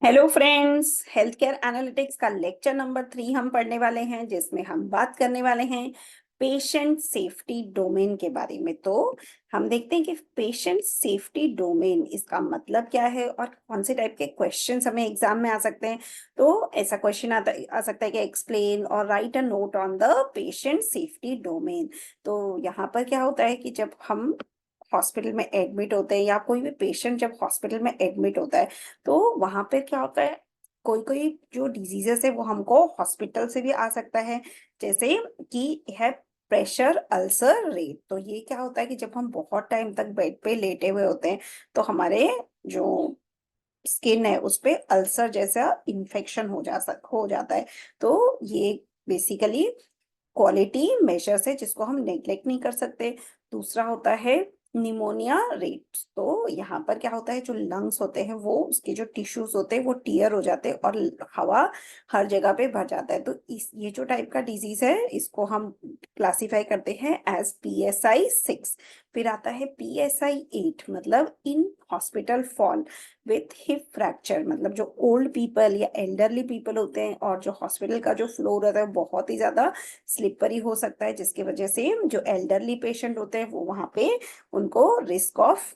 Hello friends, health care analytics का lecture number 3 हम पढ़ने वाले हैं, जिसमें हम बात करने वाले हैं पेशेंट सेफ्टी डोमेन के बारे में। तो हम देखते हैं कि पेशेंट सेफ्टी डोमेन इसका मतलब क्या है और कौन से टाइप के क्वेश्चंस हमें एग्जाम में आ सकते हैं। तो ऐसा क्वेश्चन आ सकता है कि एक्सप्लेन और right a note on the patient safety domain. तो यहाँ पर क्या होता है कि जब हम हॉस्पिटल में एडमिट होते हैं या कोई भी पेशेंट जब हॉस्पिटल में एडमिट होता है, तो वहां पे क्या होता है, कोई कोई जो डिजीजेस है वो हमको हॉस्पिटल से भी आ सकता है। जैसे कि है प्रेशर अल्सर रेट। तो ये क्या होता है कि जब हम बहुत टाइम तक बेड पे लेटे हुए होते हैं, तो हमारे जो स्किन है उस पे अल्सर जैसा इन्फेक्शन हो जाता है। तो ये बेसिकली क्वालिटी मेजर्स है जिसको हम नेग्लेक्ट नहीं कर सकते। दूसरा होता है निमोनिया रेट। तो यहाँ पर क्या होता है, जो लंग्स होते हैं वो उसके जो टिश्यूज होते हैं वो टीयर हो जाते हैं और हवा हर जगह पे भर जाता है। तो इस ये जो टाइप का डिजीज है इसको हम क्लासिफाई करते हैं एज PSI 6। फिर आता है PSI 8, मतलब in hospital fall with hip fracture. मतलब जो ओल्ड पीपल या एल्डरली पीपल होते हैं और जो हॉस्पिटल का जो फ्लोर होता है वो बहुत ही ज्यादा स्लिपरी हो सकता है, जिसकी वजह से जो एल्डरली पेशेंट होते हैं वो वहां पे उनको रिस्क ऑफ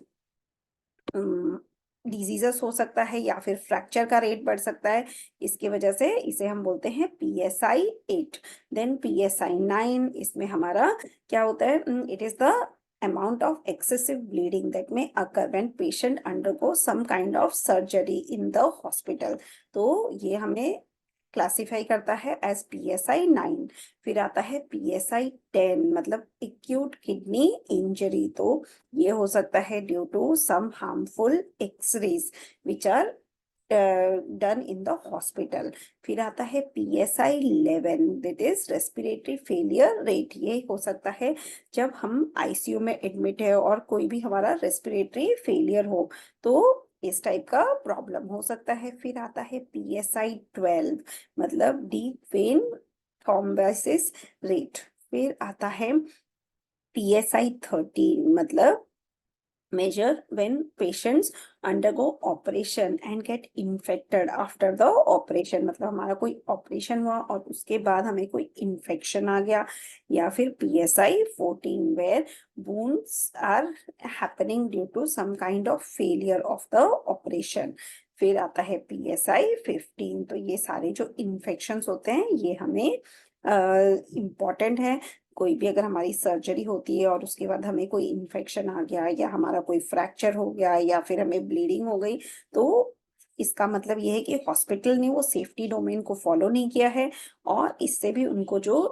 डिजीजेस हो सकता है या फिर फ्रैक्चर का रेट बढ़ सकता है। इसकी वजह से इसे हम बोलते हैं PSI 8। देन PSI 9, इसमें हमारा क्या होता है, it is the amount of excessive bleeding that may occur when patient undergo some kind of surgery in the hospital। तो ये हमें क्लासिफाई करता है एज PSI 9। फिर आता है PSI 10, मतलब एक्यूट किडनी इंजरी। तो ये हो सकता है due to some harmful x rays which are done in the hospital. फिर आता है PSI 11, that is respiratory failure rate. ये हो सकता है जब हम ICU में एडमिट है और कोई भी हमारा रेस्पिरेटरी फेलियर हो, तो इस टाइप का प्रॉब्लम हो सकता है। फिर आता है PSI 12, मतलब डीप वेन थ्रोम्बोसिस रेट। फिर आता है PSI 13, मतलब measure when patients undergo operation and get infected after the operation। मतलब हमारा कोई ऑपरेशन हुआ और उसके बाद हमें कोई इन्फेक्शन आ गया। या फिर PSI 14, where wounds are happening due to some kind of failure of the operation। फिर आता है PSI 15। तो ये सारे जो इन्फेक्शंस होते हैं ये हमें इम्पॉर्टेंट है। कोई भी अगर हमारी सर्जरी होती है और उसके बाद हमें कोई इन्फेक्शन आ गया या हमारा कोई फ्रैक्चर हो गया या फिर हमें ब्लीडिंग हो गई, तो इसका मतलब ये है कि हॉस्पिटल ने वो सेफ्टी डोमेन को फॉलो नहीं किया है और इससे भी उनको जो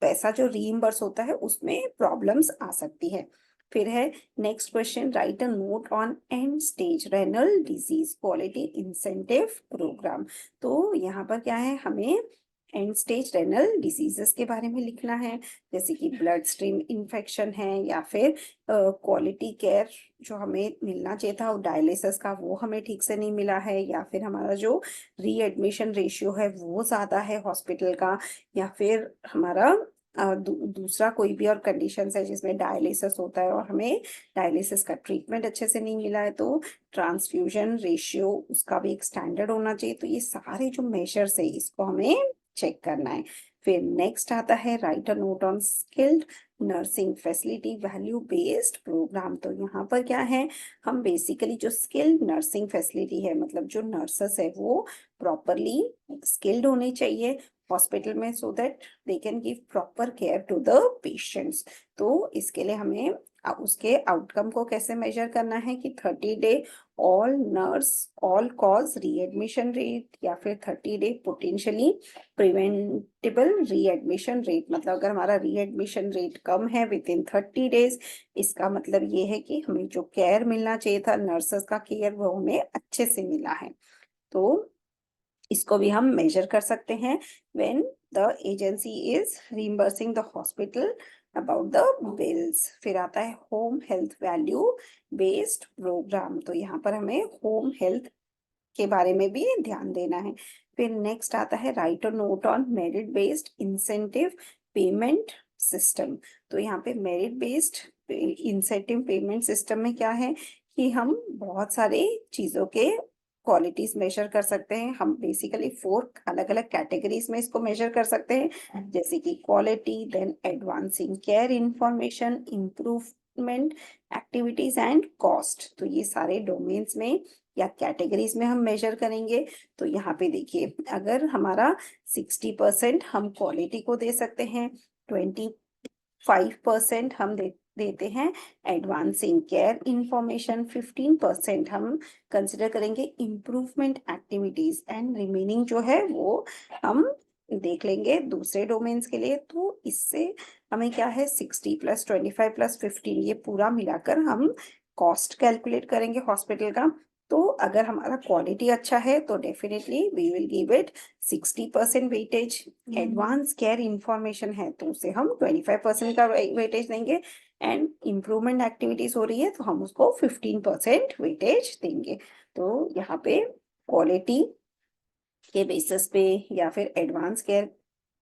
पैसा जो रीइम्बर्स होता है उसमें प्रॉब्लम्स आ सकती है। फिर है next question, write a note on end stage renal disease quality incentive programme. तो यहाँ पर क्या है, हमें एंड स्टेज रेनल डिजीजेस के बारे में लिखना है, जैसे कि ब्लड स्ट्रीम इन्फेक्शन है या फिर क्वालिटी केयर जो हमें मिलना चाहिए था डायलिसिस का वो हमें ठीक से नहीं मिला है, या फिर हमारा जो रीएडमिशन रेशियो है वो ज़्यादा है हॉस्पिटल का, या फिर हमारा दूसरा कोई भी और कंडीशन है जिसमें डायलिसिस होता है और हमें डायलिसिस का ट्रीटमेंट अच्छे से नहीं मिला है, तो ट्रांसफ्यूजन रेशियो उसका भी एक स्टैंडर्ड होना चाहिए। तो ये सारे जो मेजर्स है इसको हमें चेक करना है। फिर नेक्स्ट आता है write a note on skilled nursing facility value based programme. तो यहाँ पर क्या है, हम बेसिकली जो स्किल्ड नर्सिंग फैसिलिटी है, मतलब जो नर्सेस है वो प्रॉपरली स्किल्ड होनी चाहिए हॉस्पिटल में, so that they can give proper care to the patients. तो इसके लिए हमें उसके आउटकम को कैसे मेजर करना है कि 30 day all nurse all cause readmission rate, या फिर 30 day potentially preventable readmission rate. मतलब अगर हमारा रीएडमिशन रेट कम है विद इन 30 डेज, इसका मतलब ये है कि हमें जो केयर मिलना चाहिए था, नर्सेस का केयर, वो हमें अच्छे से मिला है। तो इसको भी हम मेजर कर सकते हैं when the agency is reimbursing the hospital about the bills. फिर आता है home health value based programme. तो यहाँ पर हमें होम हेल्थ के बारे में भी ध्यान देना है। फिर नेक्स्ट आता है write a note on merit based incentive payment system. तो यहाँ पे merit based incentive payment system में क्या है कि हम बहुत सारे चीजों के क्वालिटीज मेजर कर सकते हैं। हम बेसिकली 4 अलग अलग कैटेगरीज में इसको मेजर कर सकते हैं, जैसे कि quality, then advancing care information, improvement activities and cost. तो ये सारे डोमेन्स में या कैटेगरीज में हम मेजर करेंगे। तो यहाँ पे देखिए, अगर हमारा 60% हम क्वालिटी को दे सकते हैं, 25% हम देते हैं एडवांसिंग केयर इंफॉर्मेशन, 15% हम कंसिडर करेंगे इम्प्रूवमेंट एक्टिविटीज, एंड रिमेनिंग जो है वो हम देख लेंगे दूसरे डोमेन्स के लिए। तो इससे हमें क्या है, 60 + 25 + 15, ये पूरा मिलाकर हम कॉस्ट कैलकुलेट करेंगे हॉस्पिटल का। तो अगर हमारा क्वालिटी अच्छा है तो definitely we will give it 60% weightage. Advance care information है तो उसे हम 25% का वेटेज देंगे, एंड इम्प्रूवमेंट एक्टिविटीज हो रही है तो हम उसको 15% वेटेज देंगे। तो यहाँ पे क्वालिटी के बेसिस पे या फिर एडवांस केयर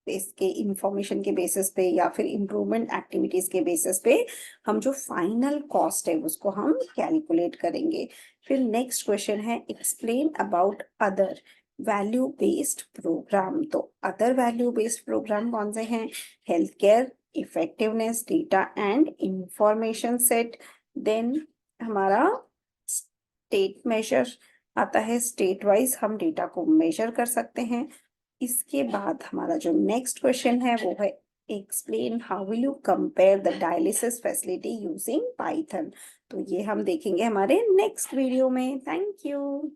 इसके इंफॉर्मेशन के बेसिस पे या फिर इम्प्रूवमेंट एक्टिविटीज के बेसिस पे हम जो फाइनल कॉस्ट है उसको हम कैलकुलेट करेंगे। फिर नेक्स्ट क्वेश्चन है, explain about other value based programme. तो अदर वैल्यू बेस्ड प्रोग्राम कौन से हैं? Health care effectiveness data and information set, then हमारा स्टेट मेजर आता है, स्टेट वाइज हम डेटा को मेजर कर सकते हैं। इसके बाद हमारा जो नेक्स्ट क्वेश्चन है वो है, explain how will you compare the dialysis facility using Python. तो ये हम देखेंगे हमारे नेक्स्ट वीडियो में। Thank you.